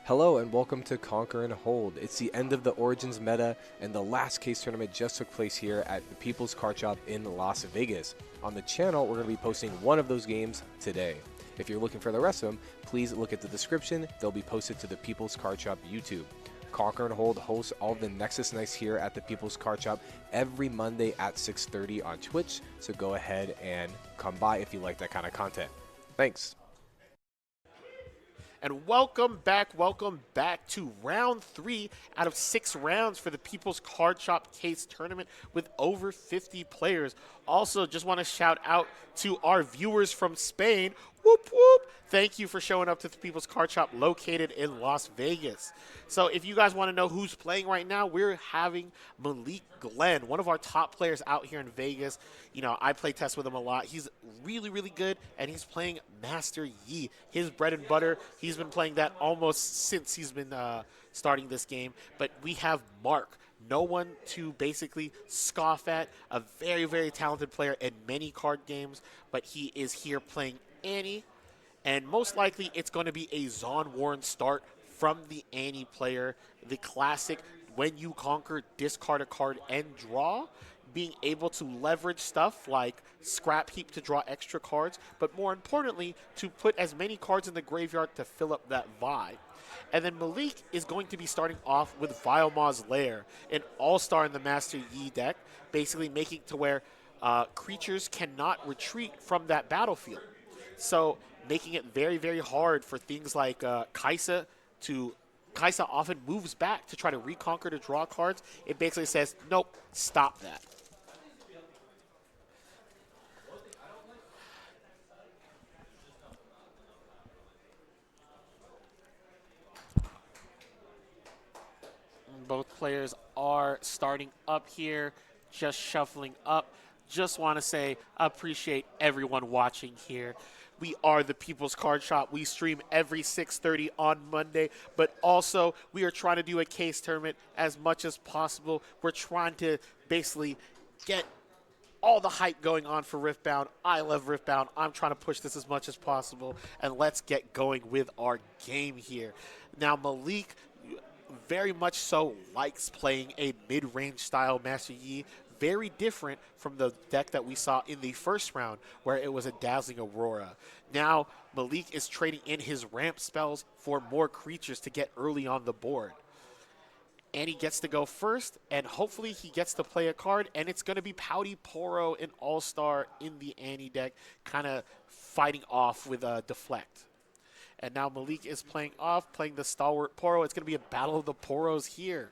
Hello and welcome to Conquer and Hold. It's the end of the Origins meta, and the last case tournament just took place here at the People's Card Shop in Las Vegas. On the channel, we're going to be posting one of those games today. If you're looking for the rest of them, please look at the description. They'll be posted to the People's Card Shop YouTube. Conquer and Hold hosts all of the Nexus Nights here at the People's Card Shop every Monday at 6:30 on Twitch, so go ahead and come by if you like that kind of content. Thanks. And welcome back to round 3 out of 6 rounds for the People's Card Shop Case Tournament with over 50 players. Also, just want to shout out to our viewers from Spain. Whoop, whoop. Thank you for showing up to the People's Card Shop located in Las Vegas. So if you guys want to know who's playing right now, we're having Malik Glenn, one of our top players out here in Vegas. You know, I play test with him a lot. He's really, really good, and he's playing Master Yi. His bread and butter, he's been playing that almost since he's been starting this game. But we have Mark. No one to basically scoff at. A very, very talented player in many card games, but he is here playing Annie. And most likely it's going to be a Zon Warren start from the Annie player. The classic, when you conquer, discard a card and draw. Being able to leverage stuff like Scrap Heap to draw extra cards, but more importantly, to put as many cards in the graveyard to fill up that vibe. And then Malik is going to be starting off with Vilema's Lair, an all-star in the Master Yi deck, basically making it to where creatures cannot retreat from that battlefield. So making it very, very hard for things like Kaisa to... Kaisa often moves back to try to reconquer to draw cards. It basically says, nope, stop that. Both players are starting up here, just shuffling up. Just want to say, appreciate everyone watching here. We are the People's Card Shop. We stream every 6:30 on Monday, but also we are trying to do a case tournament as much as possible. We're trying to basically get all the hype going on for Riftbound. I love Riftbound. I'm trying to push this as much as possible, and let's get going with our game here. Now, Malik very much so likes playing a mid-range style Master Yi, very different from the deck that we saw in the first round where it was a Dazzling Aurora. Now Malik is trading in his ramp spells for more creatures to get early on the board. And he gets to go first, and hopefully he gets to play a card, and it's going to be Pouty Poro, an all-star in the Annie deck, kind of fighting off with a Deflect. And now Malik is playing the Stalwart Poro. It's going to be a battle of the Poros here.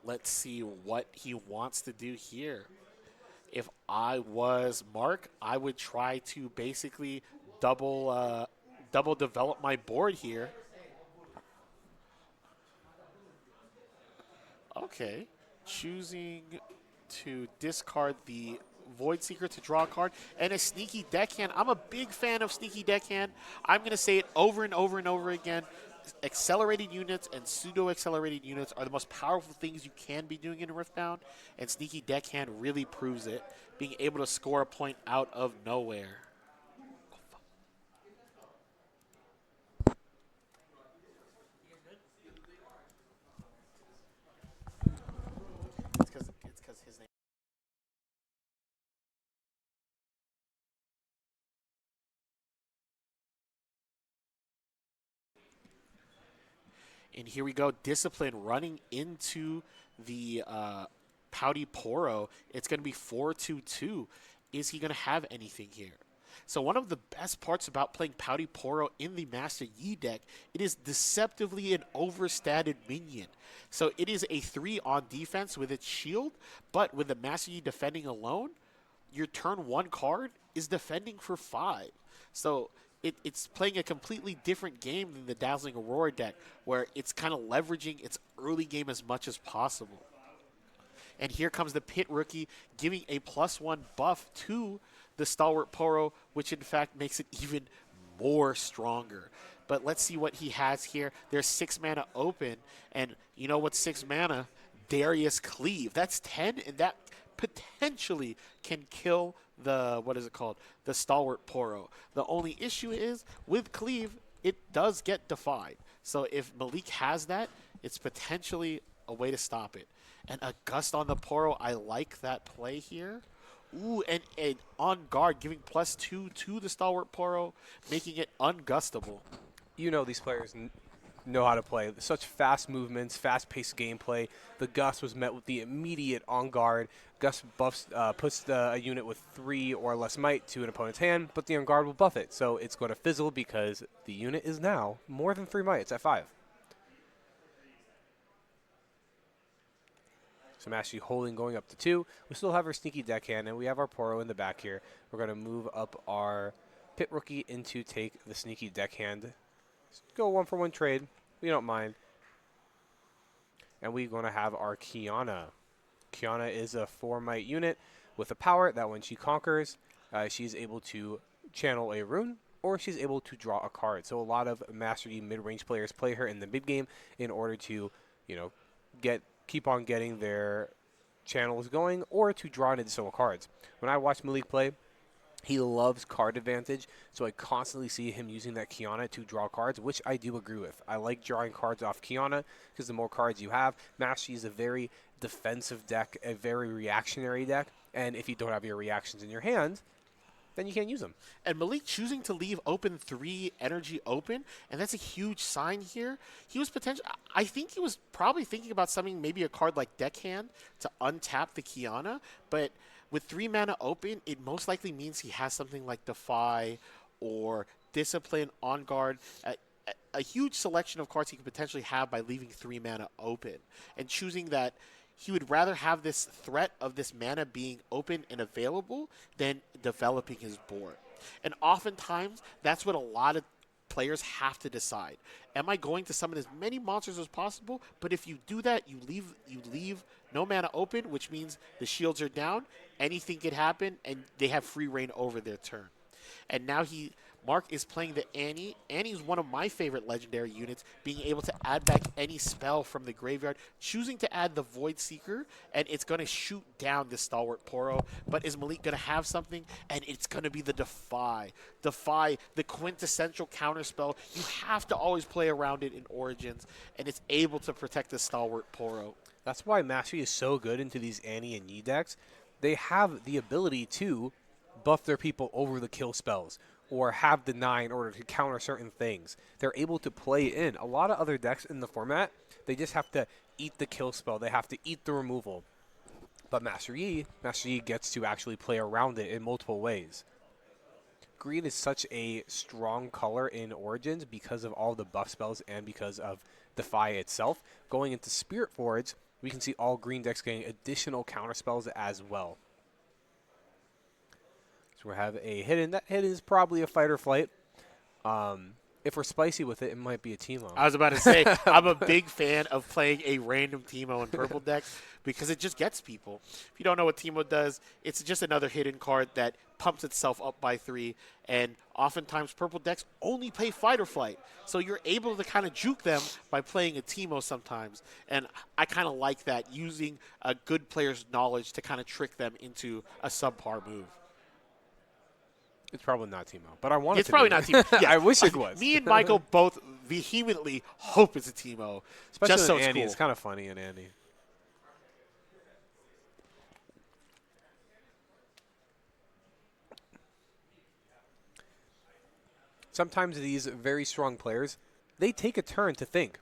Let's see what he wants to do here. If I was Mark, I would try to basically double develop my board here. Okay, choosing to discard the Void Seeker to draw a card, and a Sneaky Deckhand. I'm a big fan of Sneaky Deckhand. I'm going to say it over and over and over again. Accelerated units and pseudo-accelerated units are the most powerful things you can be doing in Riftbound, and Sneaky Deckhand really proves it, being able to score a point out of nowhere. It's because his name. And here we go, Discipline running into the Pouty Poro. It's going to be 4-2-2. Is he going to have anything here? So one of the best parts about playing Pouty Poro in the Master Yi deck, it is deceptively an overstated minion. So it is a 3 on defense with its shield, but with the Master Yi defending alone, your turn 1 card is defending for 5. So it's playing a completely different game than the Dazzling Aurora deck, where it's kind of leveraging its early game as much as possible. And here comes the Pit Rookie, giving a +1 buff to the Stalwart Poro, which in fact makes it even more stronger. But let's see what he has here. There's 6 mana open, and you know what's 6 mana? Darius Cleave. That's 10, and that potentially can kill the, what is it called, the Stalwart Poro. The only issue is with Cleave, it does get defied. So if Malik has that, it's potentially a way to stop it. And a Gust on the Poro, I like that play here. Ooh, and on guard, giving +2 to the Stalwart Poro, making it ungustable. You know these players know how to play. Such fast movements, fast-paced gameplay. The Gust was met with the immediate on guard. Gust buffs, puts a unit with 3 or less might to an opponent's hand, but the on guard will buff it. So it's going to fizzle because the unit is now more than 3 might. It's at 5. So I'm actually holding going up to 2. We still have our sneaky deckhand, and we have our Poro in the back here. We're going to move up our Pit Rookie into take the sneaky deckhand. Go 1-for-1 trade. We don't mind. And we're going to have our Kiana. Kiana is a 4 might unit with a power that when she conquers, she's able to channel a rune or she's able to draw a card. So a lot of Master Yi mid-range players play her in the mid-game in order to, you know, keep on getting their channels going or to draw in additional cards. When I watch Malik play, he loves card advantage, so I constantly see him using that Kiana to draw cards, which I do agree with. I like drawing cards off Kiana because the more cards you have, Master Yi is a very defensive deck, a very reactionary deck, and if you don't have your reactions in your hand, then you can't use them. And Malik choosing to leave open 3 energy open, and that's a huge sign here. He was I think he was probably thinking about summoning maybe a card like Deckhand to untap the Kiana, but with 3 mana open, it most likely means he has something like Defy or Discipline, On Guard, a huge selection of cards he could potentially have by leaving 3 mana open. And choosing that he would rather have this threat of this mana being open and available than developing his board. And oftentimes, that's what a lot of players have to decide. Am I going to summon as many monsters as possible? But if you do that, you leave no mana open, which means the shields are down, anything could happen, and they have free reign over their turn. And now Mark is playing the Annie. Annie's one of my favorite legendary units, being able to add back any spell from the graveyard, choosing to add the Void Seeker, and it's going to shoot down the Stalwart Poro. But is Malik going to have something? And it's going to be the Defy. Defy, the quintessential counter spell. You have to always play around it in Origins, and it's able to protect the Stalwart Poro. That's why Mastery is so good into these Annie and Yi decks. They have the ability to buff their people over the kill spells or have deny in order to counter certain things. They're able to play in. A lot of other decks in the format, they just have to eat the kill spell. They have to eat the removal. But Master Yi gets to actually play around it in multiple ways. Green is such a strong color in Origins because of all the buff spells and because of Defy itself. Going into Spirit Forge, we can see all green decks getting additional counter spells as well. So we have a hidden. That hidden is probably a fight or flight. If we're spicy with it, it might be a Teemo. I was about to say, I'm a big fan of playing a random Teemo in purple decks because it just gets people. If you don't know what Teemo does, it's just another hidden card that pumps itself up by 3, and oftentimes purple decks only play fight or flight. So you're able to kind of juke them by playing a Teemo sometimes, and I kind of like that, using a good player's knowledge to kind of trick them into a subpar move. It's probably not Teemo, but I want it to be. It's probably not Teemo. Yeah. I wish it was. Me and Michael both vehemently hope it's a Teemo. Especially just so Andy. it's cool. It's kind of funny in Andy. Sometimes these very strong players, they take a turn to think.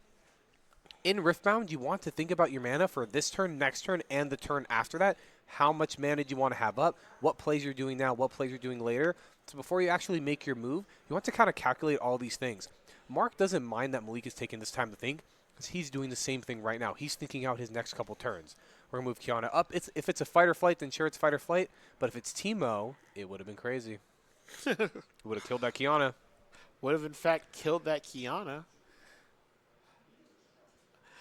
In Riftbound, you want to think about your mana for this turn, next turn, and the turn after that. How much mana do you want to have up? What plays you're doing now? What plays you're doing later? So before you actually make your move, you want to kind of calculate all these things. Mark doesn't mind that Malik is taking this time to think because he's doing the same thing right now. He's thinking out his next couple turns. We're going to move Kiana up. If it's a fight or flight, then sure, it's fight or flight. But if it's Teemo, it would have been crazy. It would have killed that Kiana. Would have, in fact, killed that Kiana.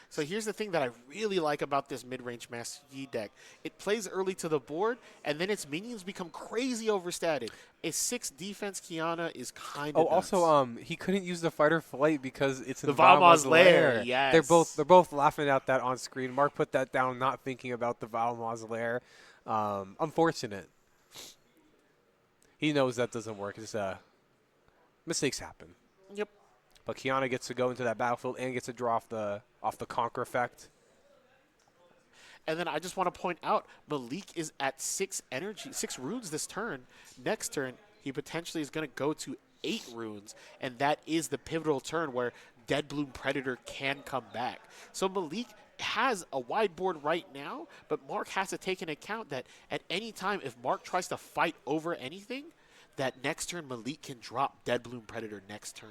So here's the thing that I really like about this mid-range Master Yi deck. It plays early to the board, and then its minions become crazy overstated. A 6 defense Kiana is kind of nuts. Also, he couldn't use the fight or flight because it's in the Valmaz lair. lair. Yes. They're both laughing at that on screen. Mark put that down, not thinking about the Valmaz lair. Unfortunate. He knows that doesn't work. It's, mistakes happen. Yep. But Kiana gets to go into that battlefield and gets to draw off the conquer effect. And then I just want to point out, Malik is at 6 runes this turn. Next turn, he potentially is going to go to 8 runes, and that is the pivotal turn where Dead Bloom Predator can come back. So Malik has a wide board right now, but Mark has to take into account that at any time, if Mark tries to fight over anything, that next turn Malik can drop Dead Bloom Predator next turn.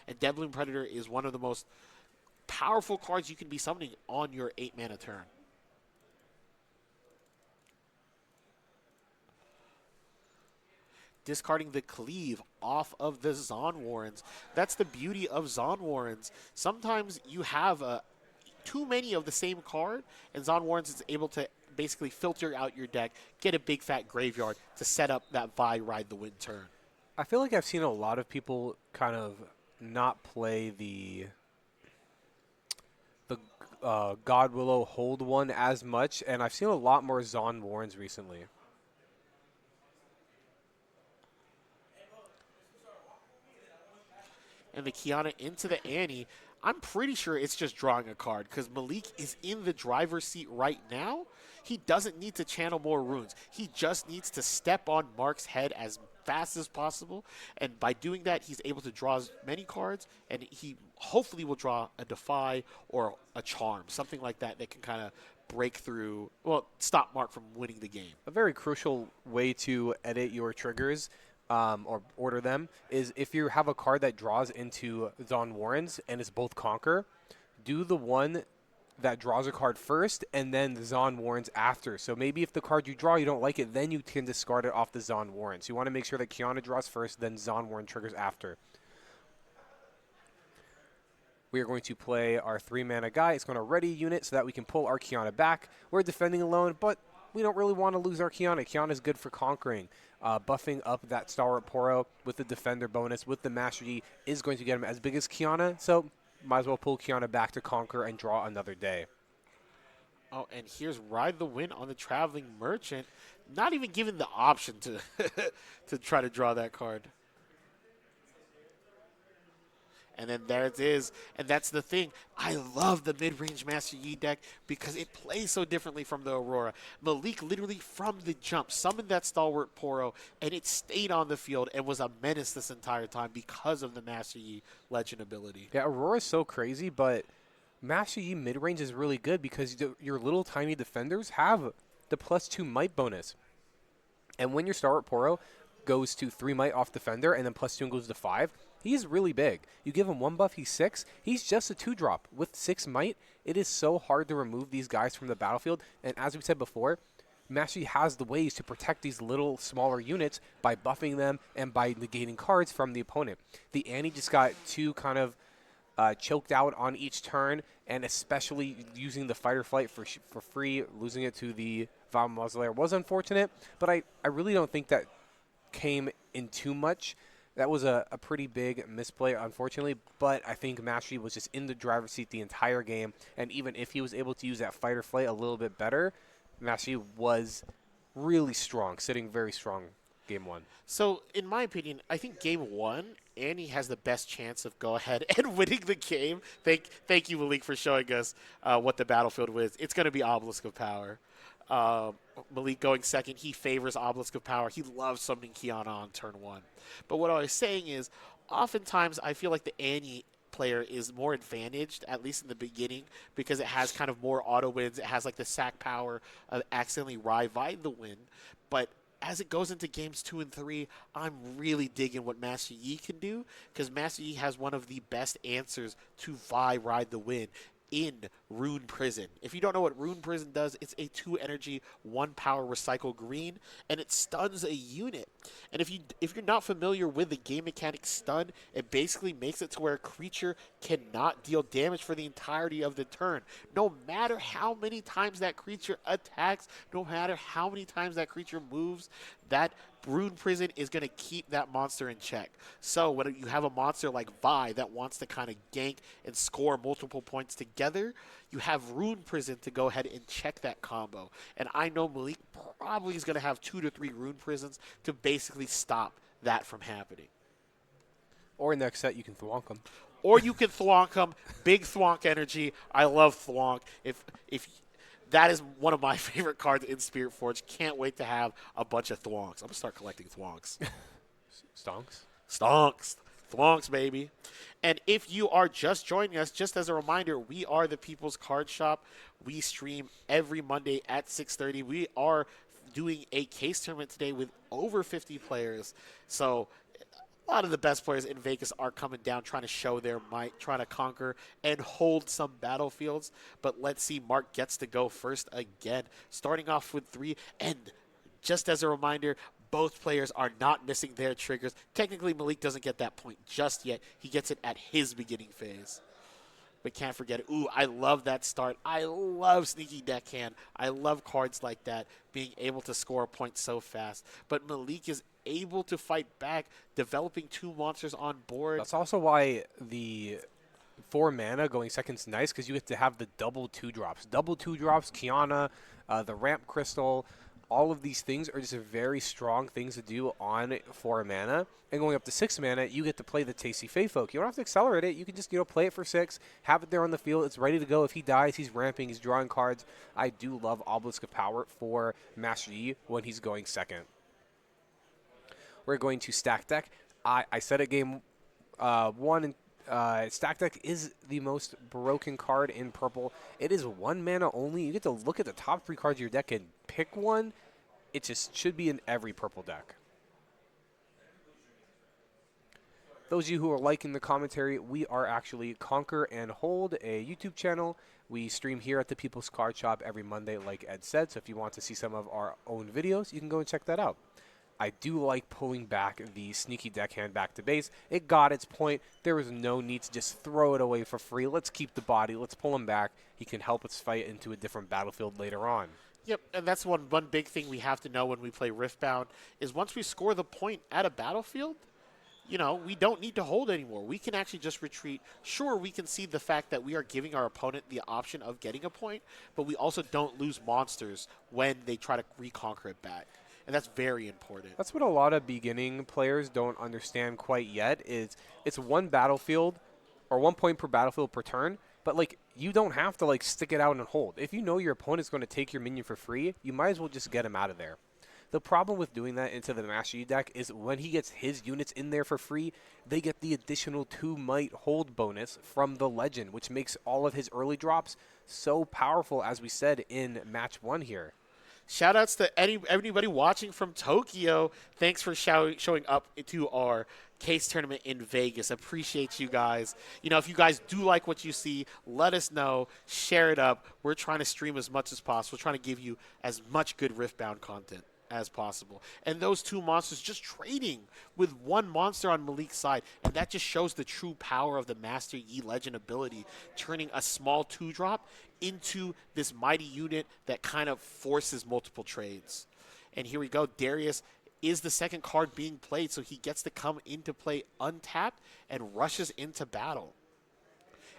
And Dead Bloom Predator is one of the most powerful cards you can be summoning on your 8-mana turn. Discarding the Cleave off of the Zon Warrens. That's the beauty of Zon Warrens. Sometimes you have too many of the same card, and Zon Warrens is able to basically filter out your deck, get a big fat graveyard to set up that Vi Ride the Wind turn. I feel like I've seen a lot of people kind of not play the God Willow hold one as much, and I've seen a lot more Zon Warrens recently. And the Kiana into the Annie. I'm pretty sure it's just drawing a card because Malik is in the driver's seat right now. He doesn't need to channel more runes. He just needs to step on Mark's head as fast as possible. And by doing that, he's able to draw as many cards, and he hopefully will draw a Defy or a Charm, something like that that can kind of break through, well, stop Mark from winning the game. A very crucial way to edit your triggers or order them is if you have a card that draws into Zon Warrens and it's both Conquer, do the one that draws a card first and then the Zon Warrens after. So maybe if the card you draw you don't like it, then you can discard it off the Zon Warrens. You want to make sure that Kiana draws first, then Zon Warren triggers after. We are going to play our 3-mana guy. It's going to ready a unit so that we can pull our Kiana back. We're defending alone, but we don't really want to lose our Kiana. Kiana is good for conquering. Buffing up that Stalwart Poro with the Defender bonus, with the Master Yi, is going to get him as big as Kiana, so might as well pull Kiana back to conquer and draw another day. Oh, and here's Ride the Wind on the Traveling Merchant. Not even given the option to to try to draw that card. And then there it is. And that's the thing. I love the mid-range Master Yi deck because it plays so differently from the Aurora. Malik literally from the jump summoned that Stalwart Poro, and it stayed on the field and was a menace this entire time because of the Master Yi Legend ability. Yeah, Aurora is so crazy, but Master Yi mid-range is really good because your little tiny defenders have the +2 might bonus. And when your Stalwart Poro goes to 3 might off defender and then +2 goes to 5, he's really big. You give him 1 buff, he's 6. He's just a 2-drop. With 6 might, it is so hard to remove these guys from the battlefield. And as we said before, Master Yi has the ways to protect these little smaller units by buffing them and by negating cards from the opponent. The Annie just got 2 kind of choked out on each turn, and especially using the fight or flight for free, losing it to the Val Mausoleum was unfortunate, but I really don't think that came in too much. That was a pretty big misplay, unfortunately, but I think Master Yi was just in the driver's seat the entire game, and even if he was able to use that fight or flight a little bit better, Master Yi was really strong, sitting very strong game 1. So, in my opinion, I think game 1, Annie has the best chance of go ahead and winning the game. Thank you, Malik, for showing us what the battlefield was. It's going to be Obelisk of Power. Malik going second, he favors Obelisk of Power. He loves summoning Kiana on turn 1. But what I was saying is, oftentimes I feel like the Annie player is more advantaged, at least in the beginning, because it has kind of more auto wins. It has like the sack power of accidentally Ride the Win. But as it goes into games 2 and 3, I'm really digging what Master Yi can do, because Master Yi has one of the best answers to Vi Ride the Wind in Rune Prison. If you don't know what Rune Prison does, it's a 2 energy, 1 power recycle green, and it stuns a unit. And if you're not familiar with the game mechanic stun, it basically makes it to where a creature cannot deal damage for the entirety of the turn. No matter how many times that creature attacks, no matter how many times that creature moves, that Rune Prison is going to keep that monster in check. So when you have a monster like Vi that wants to kind of gank and score multiple points together, you have Rune Prison to go ahead and check that combo. And I know Malik probably is going to have 2 to 3 Rune Prisons to basically stop that from happening. Or next set, you can thwonk them. Or you can thwonk him. Big thwonk energy. I love thwonk. If that is one of my favorite cards in Spirit Forge. Can't wait to have a bunch of thwonks. I'm gonna start collecting thwonks. Stonks. Thwonks, baby. And if you are just joining us, just as a reminder, we are the People's Card Shop. We stream every Monday at 6:30. We are doing a case tournament today with over 50 players. So a lot of the best players in Vegas are coming down, trying to show their might, trying to conquer and hold some battlefields. But let's see, Mark gets to go first again, starting off with 3. And just as a reminder, both players are not missing their triggers. Technically, Malik doesn't get that point just yet. He gets it at his beginning phase. But can't forget it. Ooh, I love that start. I love Sneaky Deckhand. I love cards like that, being able to score a point so fast. But Malik is able to fight back, developing 2 monsters on board. That's also why the 4 mana going second is nice, because you get to have the double 2-drops. Double 2-drops, Kiana, the Ramp Crystal, all of these things are just very strong things to do on 4 mana. And going up to 6 mana, you get to play the Tasty Fey Folk. You don't have to accelerate it. You can just, play it for 6, have it there on the field. It's ready to go. If he dies, he's ramping, he's drawing cards. I do love Obelisk of Power for Master Yi when he's going second. We're going to Stack Deck. I said it game 1, and Stack Deck is the most broken card in purple. It is 1 mana only. You get to look at the top 3 cards of your deck and pick one. It just should be in every purple deck. Those of you who are liking the commentary, we are actually Conquer and Hold, a YouTube channel. We stream here at the People's Card Shop every Monday, like Ed said. So if you want to see some of our own videos, you can go and check that out. I do like pulling back the Sneaky Deckhand back to base. It got its point. There was no need to just throw it away for free. Let's keep the body. Let's pull him back. He can help us fight into a different battlefield later on. Yep, and that's one big thing we have to know when we play Riftbound is once we score the point at a battlefield, we don't need to hold anymore. We can actually just retreat. Sure, we can see the fact that we are giving our opponent the option of getting a point, but we also don't lose monsters when they try to reconquer it back. And that's very important. That's what a lot of beginning players don't understand quite yet is it's 1 battlefield or 1 point per battlefield per turn, but you don't have to stick it out and hold. If you know your opponent's going to take your minion for free, you might as well just get him out of there. The problem with doing that into the Master Yi deck is when he gets his units in there for free, they get the additional 2 might hold bonus from the Legend, which makes all of his early drops so powerful, as we said in match 1 here. Shout-outs to anybody watching from Tokyo. Thanks for showing up to our case tournament in Vegas. Appreciate you guys. If you guys do like what you see, let us know. Share it up. We're trying to stream as much as possible. We're trying to give you as much good Riftbound content as possible. And those 2 monsters just trading with 1 monster on Malik's side. And that just shows the true power of the Master Yi Legend ability, turning a small 2-drop into this mighty unit that kind of forces multiple trades. And here we go. Darius is the second card being played, so he gets to come into play untapped and rushes into battle.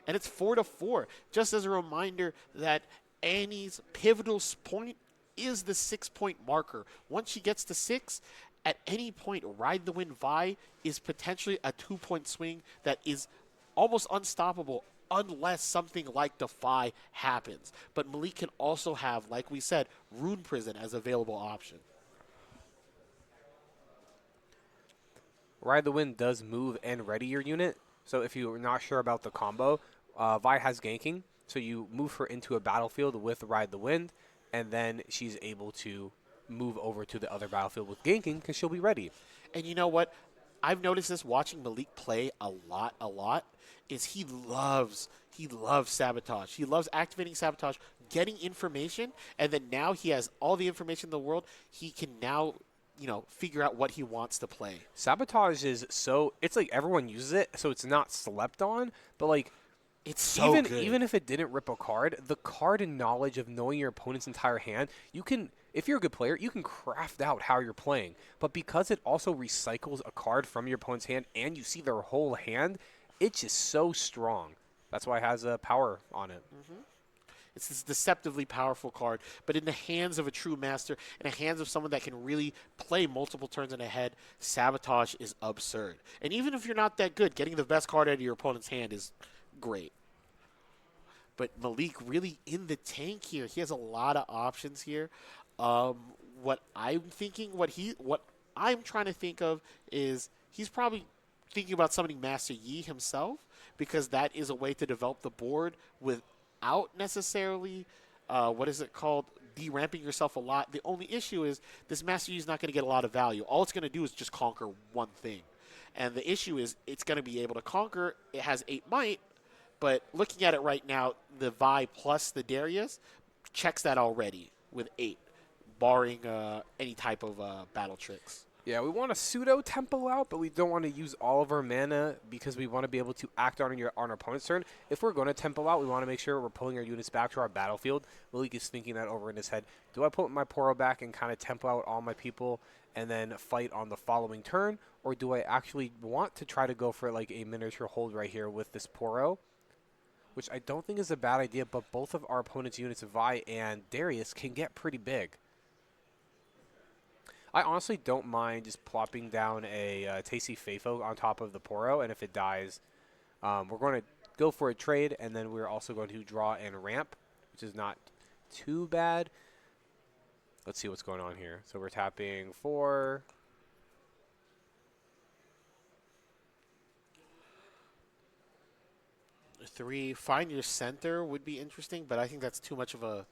And it's 4-4. Just as a reminder that Annie's pivotal point is the 6-point marker. Once she gets to 6, at any point, Ride the Wind Vi is potentially a 2-point swing that is almost unstoppable unless something like Defy happens. But Malik can also have, like we said, Rune Prison as available option. Ride the Wind does move and ready your unit. So if you're not sure about the combo, Vi has ganking. So you move her into a battlefield with Ride the Wind, and then she's able to move over to the other battlefield with ganking because she'll be ready. And you know what? I've noticed this watching Malik play a lot, is he loves Sabotage. He loves activating Sabotage, getting information, and then now he has all the information in the world. He can now, figure out what he wants to play. Sabotage is it's everyone uses it, so it's not slept on, but it's so good. Even if it didn't rip a card, the card and knowledge of knowing your opponent's entire hand, you can, if you're a good player, you can craft out how you're playing. But because it also recycles a card from your opponent's hand and you see their whole hand, it's just so strong. That's why it has a power on it. Mm-hmm. It's this deceptively powerful card, but in the hands of a true master, in the hands of someone that can really play multiple turns in a head, Sabotage is absurd. And even if you're not that good, getting the best card out of your opponent's hand is great. But Malik really in the tank here. He has a lot of options here. What I'm thinking, what I'm trying to think of is he's probably thinking about summoning Master Yi himself, because that is a way to develop the board without necessarily, what is it called, de-ramping yourself a lot. The only issue is this Master Yi is not going to get a lot of value. All it's going to do is just conquer one thing. And the issue is it's going to be able to conquer. It has 8 might, but looking at it right now, the Vi plus the Darius checks that already with 8, barring any type of battle tricks. Yeah, we want to pseudo tempo out, but we don't want to use all of our mana because we want to be able to act on our opponent's turn. If we're going to tempo out, we want to make sure we're pulling our units back to our battlefield. Malik is thinking that over in his head. Do I put my Poro back and kind of tempo out all my people and then fight on the following turn? Or do I actually want to try to go for like a miniature hold right here with this Poro? Which I don't think is a bad idea, but both of our opponent's units, Vi and Darius, can get pretty big. I honestly don't mind just plopping down a Tasty Feifo on top of the Poro, and if it dies, we're going to go for a trade, and then we're also going to draw and ramp, which is not too bad. Let's see what's going on here. So we're tapping 4. Find your center would be interesting, but I think that's too much of a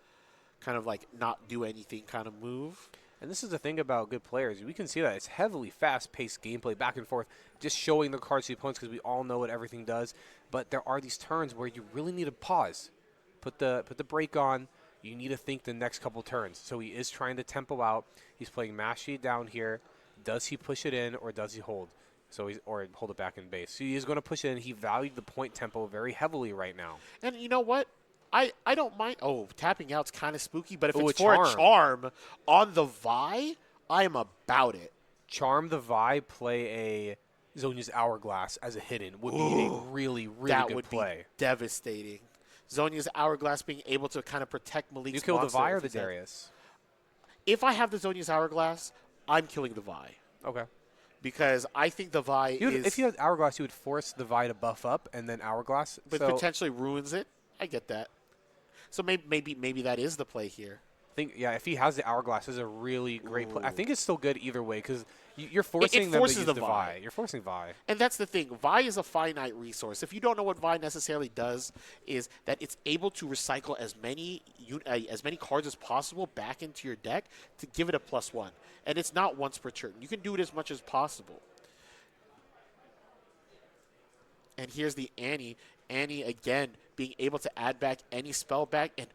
kind of like not do anything kind of move. And this is the thing about good players. We can see that it's heavily fast-paced gameplay, back and forth, just showing the cards to the opponents because we all know what everything does. But there are these turns where you really need to pause. Put the brake on. You need to think the next couple turns. So he is trying to tempo out. He's playing Mashi down here. Does he push it in or does he hold? Or hold it back in base. So he is going to push it in. He valued the point tempo very heavily right now. And you know what? I don't mind. Oh, tapping out's kind of spooky, but if it's a for a charm on the Vi, I am about it. Charm the Vi, play a Zhonya's Hourglass as a hidden would be a really, really that good would play. Be devastating. Zhonya's Hourglass being able to kind of protect Malik's You kill the monster Vi or if the he's dead. Darius? If I have the Zhonya's Hourglass, I'm killing the Vi. Okay. Because I think the Vi is... If you had Hourglass, you would force the Vi to buff up and then Hourglass. But potentially ruins it. I get that. So maybe that is the play here. If he has the Hourglass, it's a really great play. I think it's still good either way because you're forcing them to use the Vi. You're forcing Vi. And that's the thing. Vi is a finite resource. If you don't know what Vi necessarily does, is that it's able to recycle as many cards as possible back into your deck to give it a +1. And it's not once per turn. You can do it as much as possible. And here's the Annie. Annie, again, being able to add back any spell back. And,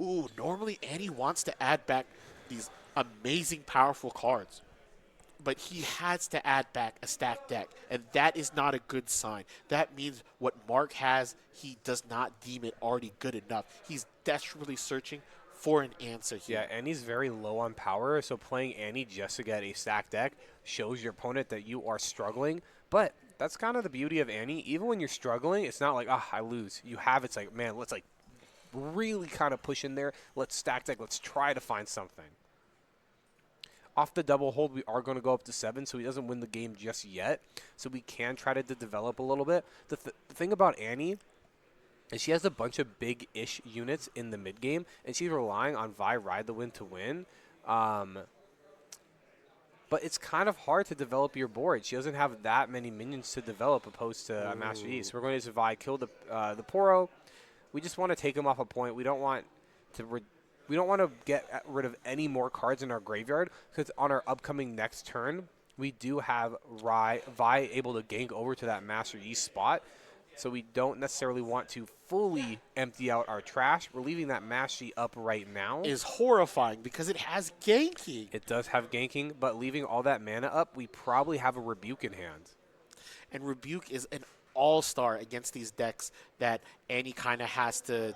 ooh, normally Annie wants to add back these amazing, powerful cards. But he has to add back a stacked deck, and that is not a good sign. That means what Mark has, he does not deem it already good enough. He's desperately searching for an answer here. Yeah, Annie's very low on power, so playing Annie just to get a stacked deck shows your opponent that you are struggling. But that's kind of the beauty of Annie. Even when you're struggling, it's not like, I lose. You have it's like, man, let's like really kind of push in there. Let's stack deck. Let's try to find something. Off the double hold, we are going to go up to 7, so he doesn't win the game just yet. So we can try to develop a little bit. The thing about Annie is she has a bunch of big-ish units in the mid-game, and she's relying on Vi Ride the Wind to win. But it's kind of hard to develop your board. She doesn't have that many minions to develop opposed to Master Yi. So we're going to use Vi, kill the Poro. We just want to take him off a point. We don't want to get rid of any more cards in our graveyard because on our upcoming next turn, we do have Vi able to gank over to that Master Yi spot. So we don't necessarily want to fully empty out our trash. We're leaving that Master Yi up right now. Is horrifying because it has ganking. It does have ganking, but leaving all that mana up, we probably have a Rebuke in hand. And Rebuke is an all-star against these decks that Annie kind of has to,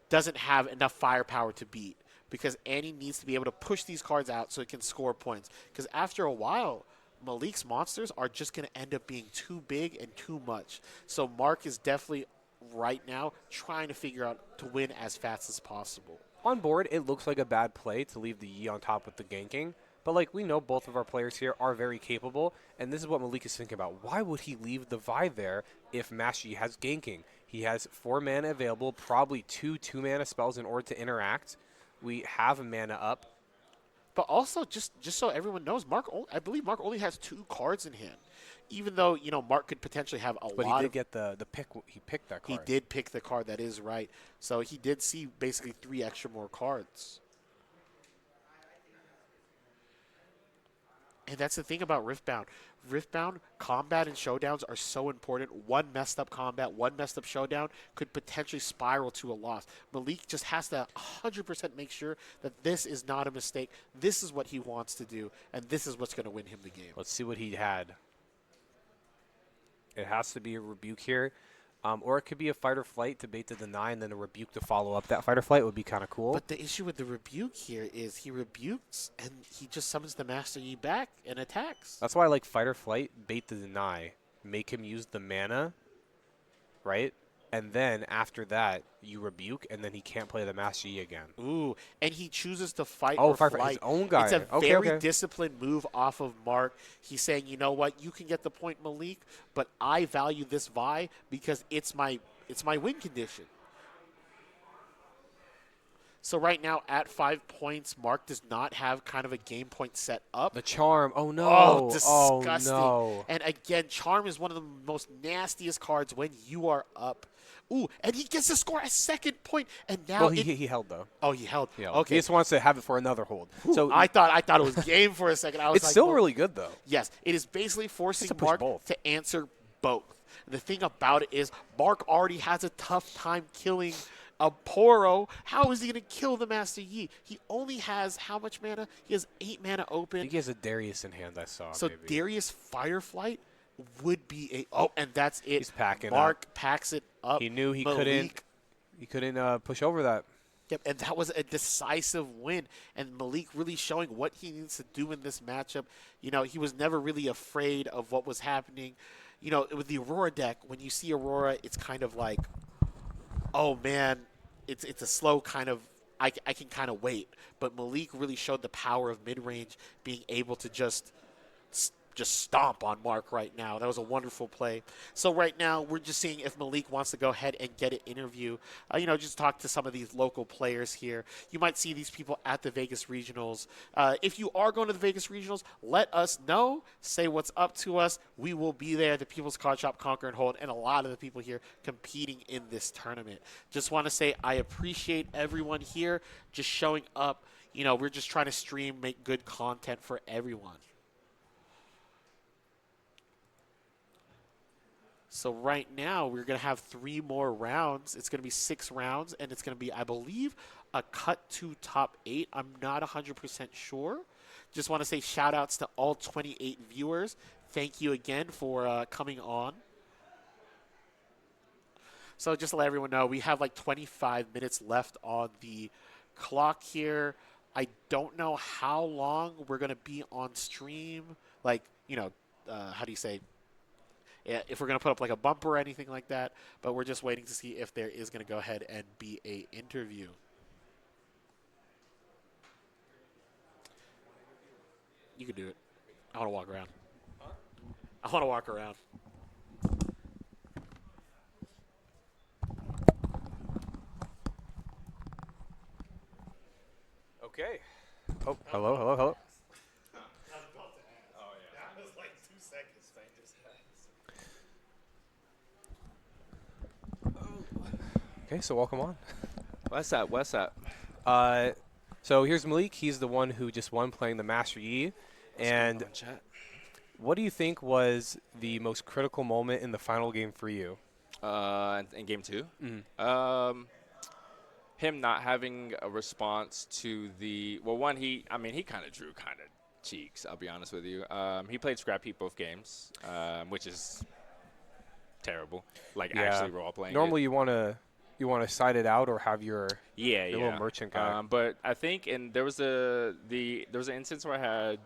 doesn't have enough firepower to beat. Because Annie needs to be able to push these cards out so it can score points. Because after a while, Malik's monsters are just going to end up being too big and too much. So Mark is definitely right now, trying to figure out to win as fast as possible. On board, it looks like a bad play to leave the Yi on top with the ganking. But, like, we know both of our players here are very capable, and this is what Malik is thinking about. Why would he leave the Vi there if Master Yi has ganking? He has 4 mana available, probably 2 2-mana spells in order to interact. We have a mana up. But also, just so everyone knows, I believe Mark only has 2 cards in hand. Even though, Mark could potentially have a But lot he did of... get the pick. He picked that He card. did pick the card, that is right. So he did see basically 3 extra more cards. And that's the thing about Riftbound. Riftbound, combat and showdowns are so important. One messed up combat, one messed up showdown could potentially spiral to a loss. Malik just has to 100% make sure that this is not a mistake. This is what he wants to do, and this is what's going to win him the game. Let's see what he had. It has to be a rebuke here. Or it could be a fight or flight to bait to deny and then a rebuke to follow up that fight or flight would be kind of cool. But the issue with the rebuke here is he rebukes and he just summons the Master Yi back and attacks. That's why I like fight or flight, bait to deny, make him use the mana, right? And then after that, you rebuke, and then he can't play the Master Yi again. Ooh, and he chooses to fight Oh, or fight flight. his own guy. It's a Okay, very okay. disciplined move off of Mark. He's saying, you know what, you can get the point, Malik, but I value this Vi because it's my win condition. So right now at 5 points, Mark does not have kind of a game point set up. The charm. Oh, no. Oh, disgusting. Oh, no. And again, charm is one of the most nastiest cards when you are up. Ooh, and he gets to score a second point, and now Well, he held, though. Oh, he held. He held. Okay. He just wants to have it for another hold. So I thought it was game for a second. I was it's like, still well, really good, though. yes, it is basically forcing to push Mark both. to answer both. The thing about it is Mark already has a tough time killing a Poro. How is he going to kill the Master Yi? He only has how much mana? He has 8 mana I open. think he has a Darius in hand, I saw. So maybe. Darius Fireflight would be a... Oh, and that's it. He's packing Mark packs it up. He knew he Malik, couldn't push over that. Yep, and that was a decisive win. And Malik really showing what he needs to do in this matchup. He was never really afraid of what was happening. With the Aurora deck, when you see Aurora, it's kind of like, oh, man, it's a slow kind of, I can kind of wait. But Malik really showed the power of mid-range, being able to just stomp on Mark right now. That was a wonderful play. So right now, we're just seeing if Malik wants to go ahead and get an interview. Just talk to some of these local players here. You might see these people at the Vegas Regionals. If you are going to the Vegas Regionals, let us know. Say what's up to us. We will be there. The People's Card Shop, Conquer and Hold, and a lot of the people here competing in this tournament. Just want to say I appreciate everyone here just showing up. We're just trying to stream, make good content for everyone. So right now, we're going to have 3 more rounds. It's going to be 6 rounds, and it's going to be, I believe, a cut to top 8. I'm not 100% sure. Just want to say shout-outs to all 28 viewers. Thank you again for coming on. So just to let everyone know, we have like 25 minutes left on the clock here. I don't know how long we're going to be on stream. Like, how do you say... if we're going to put up like a bumper or anything like that, but we're just waiting to see if there is going to go ahead and be a interview. You can do it. I want to walk around. I want to walk around. Okay. Oh, hello. Okay, so welcome on. What's up? So here's Malik. He's the one who just won playing the Master Yi. And what do you think was the most critical moment in the final game for you? In game 2? Mm-hmm. Him not having a response to the... Well, one, he kind of drew cheeks, I'll be honest with you. He played Scrap Heap both games, which is terrible. Actually role-playing. Normally you want to side it out or have your little merchant guy. But I think there was an instance where I had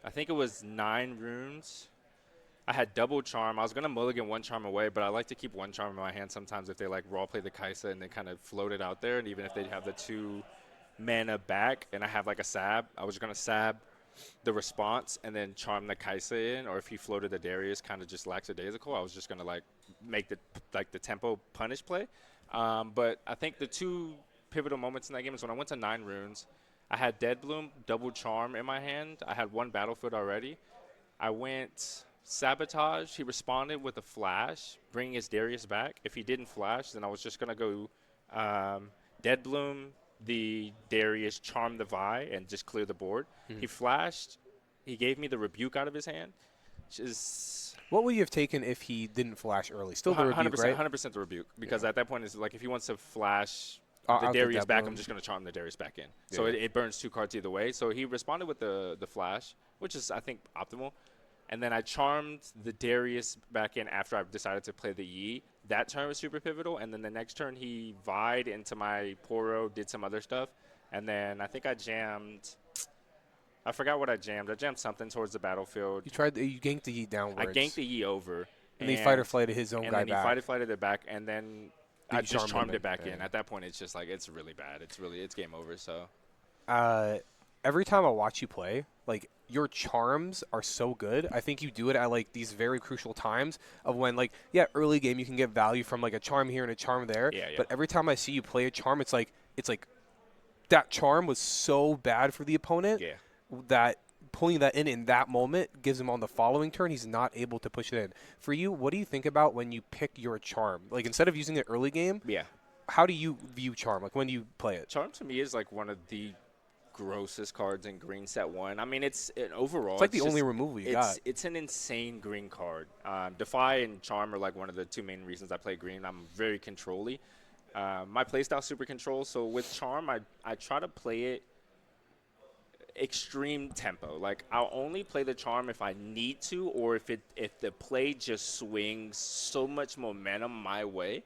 I think it was 9 runes I had double charm. I was going to mulligan one charm away, but I like to keep one charm in my hand sometimes if they like raw play the Kaisa and they kind of float it out there. And even if they have the 2 mana back and I have like a sab, I was going to sab the response and then charm the Kaisa in. Or if he floated the Darius kind of just lackadaisical, I was just going to like make the tempo punish play. But I think the 2 pivotal moments in that game is when I went to 9 runes. I had Dead Bloom, double charm in my hand. I had 1 battlefield already. I went Sabotage. He responded with a flash, bringing his Darius back. If he didn't flash, then I was just going to go Dead Bloom, the Darius, charm the Vi, and just clear the board. He flashed. He gave me the Rebuke out of his hand, which is... What would you have taken if he didn't flash early? Still the Rebuke, 100%, right? 100% the Rebuke, because at that point, it's like if he wants to flash the Out Darius back, Bloom. I'm just going to charm the Darius back in. Yeah. So it burns 2 cards either way. So he responded with the flash, which is, I think, optimal. And then I charmed the Darius back in after I decided to play the Yi. That turn was super pivotal. And then the next turn, he Vi'd into my Poro, did some other stuff. And then I think I jammed... I forgot what I jammed. I jammed something towards the battlefield. You ganked the Yi downwards. I ganked the Yi over. And he fighter flighted his own guy back. And then he fighted it back. And then I just charmed it back in. Yeah. At that point, it's just like, it's really bad. It's game over. So Every time I watch you play, like, your charms are so good. I think you do it at, like, these very crucial times of when, like, yeah, early game you can get value from, like, a charm here and a charm there. Yeah. But every time I see you play a charm, it's like that charm was so bad for the opponent that pulling that in that moment gives him on the following turn, he's not able to push it in. For you, what do you think about when you pick your charm? Like, instead of using it early game, how do you view charm? Like, when do you play it? Charm to me is like one of the grossest cards in green set 1. I mean, overall. It's like the only removal you got. It's an insane green card. Defy and Charm are like one of the 2 main reasons I play green. I'm very control-y. My playstyle super control. So with Charm, I try to play it extreme tempo. Like, I'll only play the Charm if I need to, or if the play just swings so much momentum my way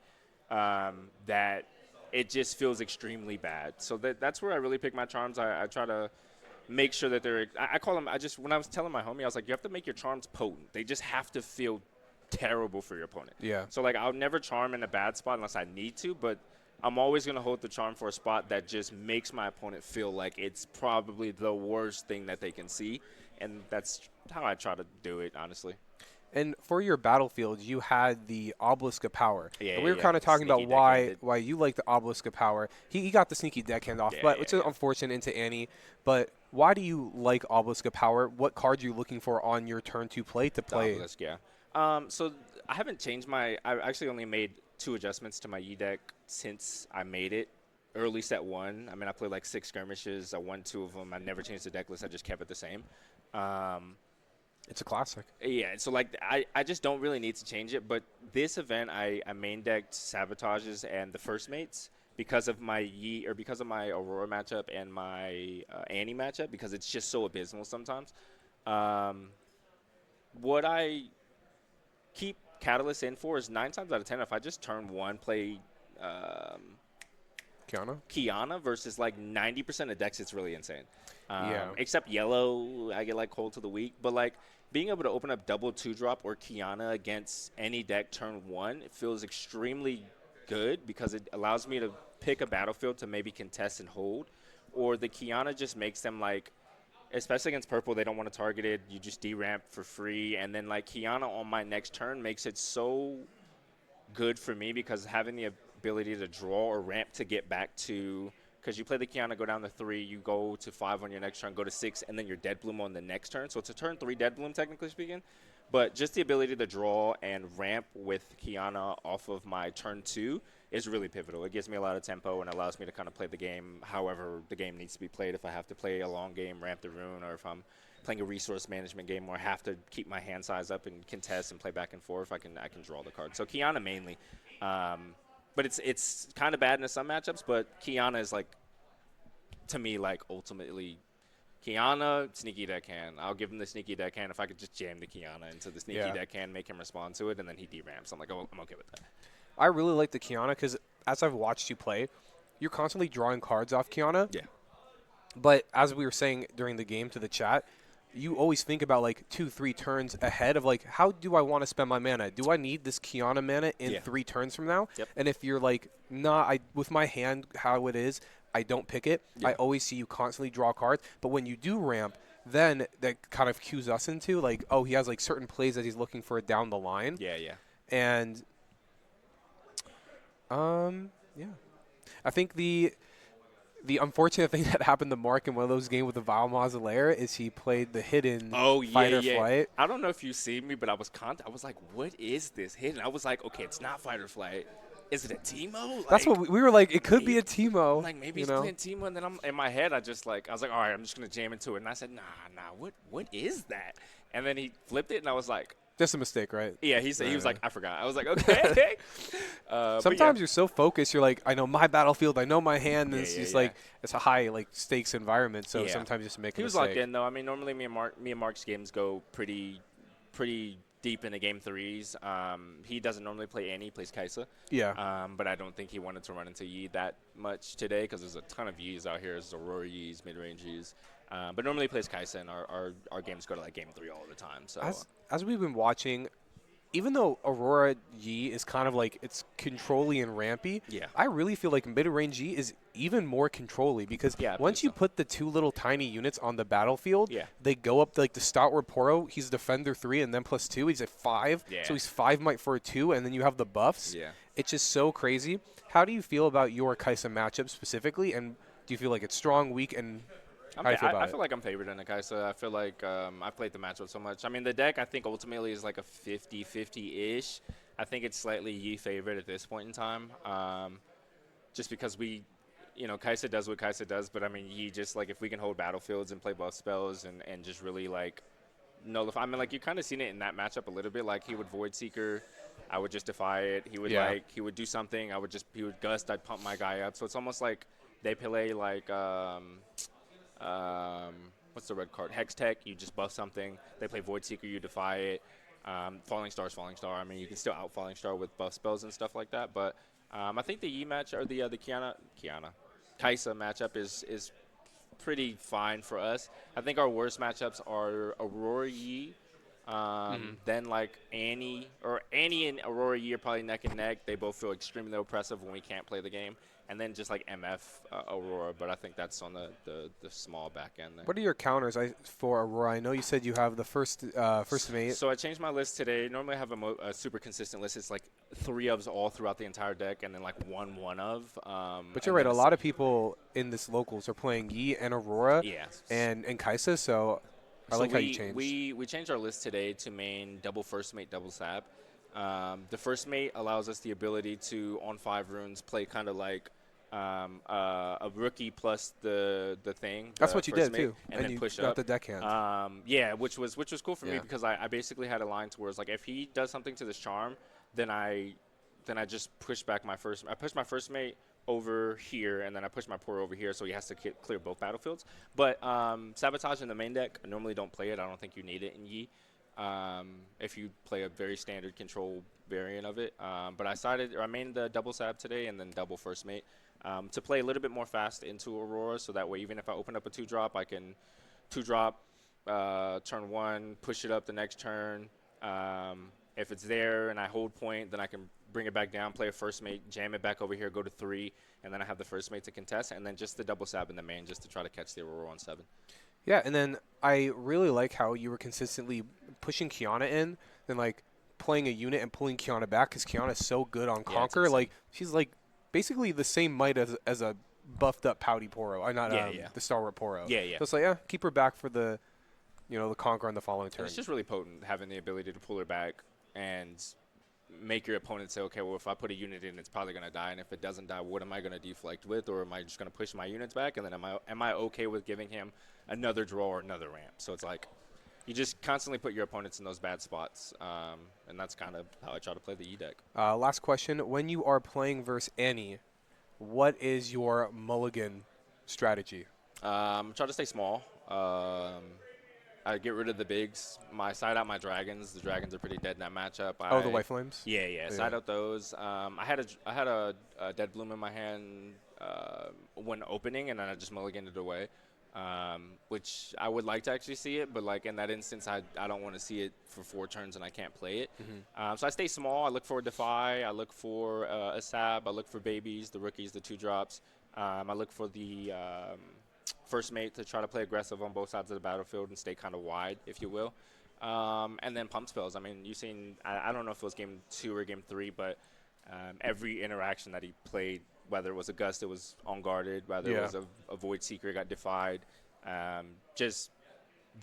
that it just feels extremely bad. So that's where I really pick my charms. I try to make sure that I call them, when I was telling my homie, I was like, you have to make your charms potent. They just have to feel terrible for your opponent. Yeah. So, like, I'll never charm in a bad spot unless I need to, but I'm always going to hold the charm for a spot that just makes my opponent feel like it's probably the worst thing that they can see. And that's how I try to do it, honestly. And for your battlefield, you had the Obelisk of Power. Yeah, and we were kind of talking about Sneaky why you like the Obelisk of Power. He got the sneaky deckhand off, which is unfortunate into Annie. But why do you like Obelisk of Power? What cards are you looking for on your turn 2 play to play? Obelisk, so I haven't changed I actually only made 2 adjustments to my Yi deck since I made it. Early set 1. I mean, I played like 6 skirmishes. I won 2 of them. I never changed the deck list. I just kept it the same. It's a classic. Yeah, so like I just don't really need to change it. But this event, I main decked Sabotages and the First Mates because of my because of my Aurora matchup and my Annie matchup, because it's just so abysmal sometimes. What I keep Catalyst in for is 9 times out of 10, if I just turn 1 play Kiana versus like 90% of decks, it's really insane. Except yellow, I get like Cold to the Weak. But like being able to open up double 2-drop or Kiana against any deck turn 1, it feels extremely good because it allows me to pick a battlefield to maybe contest and hold. Or the Kiana just makes them like, especially against purple, they don't want to target it. You just deramp for free. And then like Kiana on my next turn makes it so good for me because having the ability to draw or ramp to get back to, because you play the Kiana, go down to 3, you go to 5 on your next turn, go to 6, and then your Dead Bloom on the next turn. So it's a turn 3 Dead Bloom, technically speaking. But just the ability to draw and ramp with Kiana off of my turn 2 is really pivotal. It gives me a lot of tempo and allows me to kind of play the game however the game needs to be played. If I have to play a long game, ramp the rune, or if I'm playing a resource management game where I have to keep my hand size up and contest and play back and forth, I can draw the card. So Kiana mainly. But it's kind of bad in some matchups, but Kiana is, like, to me, like, ultimately Kiana, sneaky deckhand. I'll give him the sneaky deckhand if I could just jam the Kiana into the sneaky deckhand, make him respond to it, and then he deramps. I'm like, oh, I'm okay with that. I really like the Kiana because as I've watched you play, you're constantly drawing cards off Kiana. Yeah. But as we were saying during the game to the chat, you always think about like 2-3 turns ahead of like, how do I want to spend my mana? Do I need this Kiana mana in Yeah. 3 turns from now? Yep. And if you're like, nah, with my hand how it is, I don't pick it. Yeah. I always see you constantly draw cards. But when you do ramp, then that kind of cues us into like, oh, he has like certain plays that he's looking for down the line. Yeah, yeah. And yeah, I think the unfortunate thing that happened to Mark in one of those games with the Val Mausolea is he played the hidden fight or flight. I don't know if you see me, but I was like, what is this hidden? I was like, okay, it's not fight or flight. Is it a Teemo? Like, That's what we were like. It could be a Teemo. Like maybe he's playing Teemo, and then I'm in my head. I was like, all right, I'm just gonna jam into it. And I said, nah, what is that? And then he flipped it, and I was like, just a mistake, right? yeah. He said he was like, I forgot. I was like, okay. Sometimes you're so focused, you're like, I know my battlefield, I know my hand. And it's just like it's a high like stakes environment. So sometimes you just make a mistake. He was locked in though. I mean, normally me and Mark's games go pretty deep into game 3s. He doesn't normally play Annie, he plays Kaisa. Yeah. But I don't think he wanted to run into Yi that much today because there's a ton of Yis out here. There's Aurora Yis, mid-range Yis. But normally he plays Kaisa, and our games go to like game 3 all the time. So as we've been watching, even though Aurora Yi is kind of like it's controlly and rampy, I really feel like mid-range Yi is even more controlly because once you put the 2 little tiny units on the battlefield, they go up like the Stalwart Poro. He's defender 3 and then +2. He's at 5, so he's 5 might for a 2, and then you have the buffs. It's just so crazy. How do you feel about your Kaisa matchup specifically, and do you feel like it's strong, weak, and how do you feel about it? I feel like I'm favored in the Kaisa. I feel like I've played the matchup so much. I mean, the deck I think ultimately is like a 50-50-ish. I think it's slightly Yi favored at this point in time, just because Kaisa does what Kaisa does. But I mean, Yi just like if we can hold battlefields and play buff spells and just really like nullify. I mean, like you kind of seen it in that matchup a little bit. Like he would Void Seeker, I would just defy it. He would he would do something. He would gust. I'd pump my guy up. So it's almost like they play like. What's the red card? Hex Tech, you just buff something. They play Void Seeker, you defy it. Falling Star is Falling Star. I mean, you can still out Falling Star with buff spells and stuff like that. But I think the Yi match or the Kaisa matchup is pretty fine for us. I think our worst matchups are Aurora Yi, then like Annie and Aurora Yi are probably neck and neck. They both feel extremely oppressive when we can't play the game. And then just like MF Aurora, but I think that's on the small back end there. What are your counters for Aurora? I know you said you have the first mate. So I changed my list today. Normally I have a super consistent list. It's like 3 ofs all throughout the entire deck, and then like one of. But you're right. A lot of people in this locals are playing Yi and Aurora and Kaisa, so I like how you changed. We changed our list today to main double first mate, double sab. The first mate allows us the ability to, on 5 runes, play kind of like a rookie plus the thing. That's what you did too, and then you push got up the deckhand. Which was cool for me because I basically had a line to where it's like if he does something to this charm, then I just push back my first. I push my first mate over here, and then I push my Poro over here, so he has to clear both battlefields. But sabotage in the main deck, I normally don't play it. I don't think you need it in Yi. If you play a very standard control variant of it. But I mained the double sab today and then double first mate to play a little bit more fast into Aurora, so that way even if I open up a 2-drop, I can 2-drop turn 1, push it up the next turn. If it's there and I hold point, then I can bring it back down, play a first mate, jam it back over here, go to 3, and then I have the first mate to contest, and then just the double sab in the main just to try to catch the Aurora on 7. Yeah, and then I really like how you were consistently pushing Kiana in, then like playing a unit and pulling Kiana back because Kiana's so good on Conquer. Like she's like basically the same might as a buffed up Pouty Poro. The Stalwart Poro. Yeah, yeah. So it's like keep her back for the the Conquer on the following turn. And it's just really potent having the ability to pull her back and make your opponent say, okay, well, if I put a unit in, it's probably going to die. And if it doesn't die, what am I going to deflect with? Or am I just going to push my units back? And then am I okay with giving him another draw or another ramp? So it's like you just constantly put your opponents in those bad spots. And that's kind of how I try to play the E deck. Last question. When you are playing versus Annie, what is your mulligan strategy? Try to stay small. I get rid of the bigs. Side out my dragons. The dragons are pretty dead in that matchup. The white flames. Yeah. Side out those. I had a dead bloom in my hand when opening, and then I just mulliganed it away. which I would like to actually see it, but like in that instance, I don't want to see it for 4 turns and I can't play it. So I stay small. I look for a Defy. I look for a Sab. I look for babies, the rookies, the 2-drops. I look for the first mate to try to play aggressive on both sides of the battlefield and stay kind of wide, if you will. And then pump spells. I mean, you've seen, I don't know if it was game 2 or game 3, but every interaction that he played, whether it was a Gust, it was unguarded, whether it was a Void Seeker, got defied.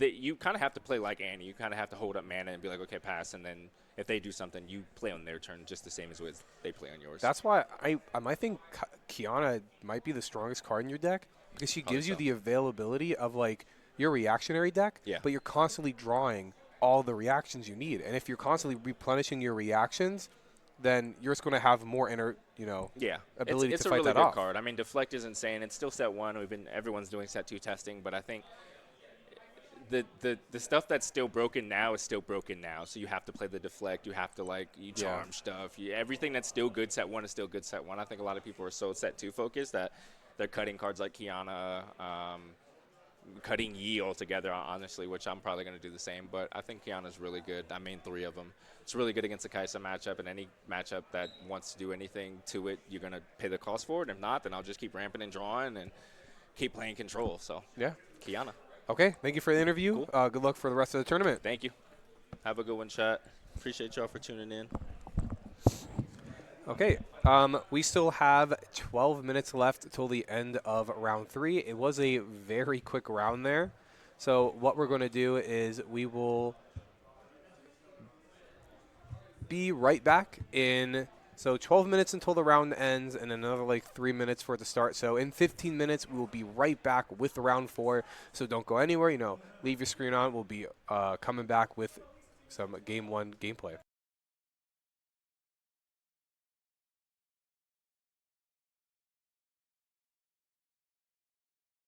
You kind of have to play like Annie. You kind of have to hold up mana and be like, okay, pass, and then if they do something, you play on their turn just the same as they play on yours. That's why I might think Kiana might be the strongest card in your deck because she gives you the availability of like your reactionary deck, but you're constantly drawing all the reactions you need. And if you're constantly replenishing your reactions, then you're just going to have more ability it's to fight that off. It's a really good card. I mean, Deflect is insane. It's still set 1. Everyone's doing set 2 testing, but I think the stuff that's still broken now is still broken now. So you have to play the Deflect. You have to charm stuff. Everything that's still good set 1 is still good set 1. I think a lot of people are so set 2 focused that they're cutting cards like Kiana, cutting Yi altogether, honestly, which I'm probably going to do the same. But I think Kiana's really good. I mean, 3 of them. It's really good against the Kaisa matchup, and any matchup that wants to do anything to it, you're going to pay the cost for it. If not, then I'll just keep ramping and drawing and keep playing control. So, Kiana. Okay, thank you for the interview. Cool. Good luck for the rest of the tournament. Thank you. Have a good one, chat. Appreciate y'all for tuning in. Okay, we still have 12 minutes left till the end of round 3. It was a very quick round there. So what we're going to do is we will be right back in, so 12 minutes until the round ends and another 3 minutes for it to start. So in 15 minutes, we will be right back with round 4. So don't go anywhere, leave your screen on. We'll be coming back with some Game 1 gameplay.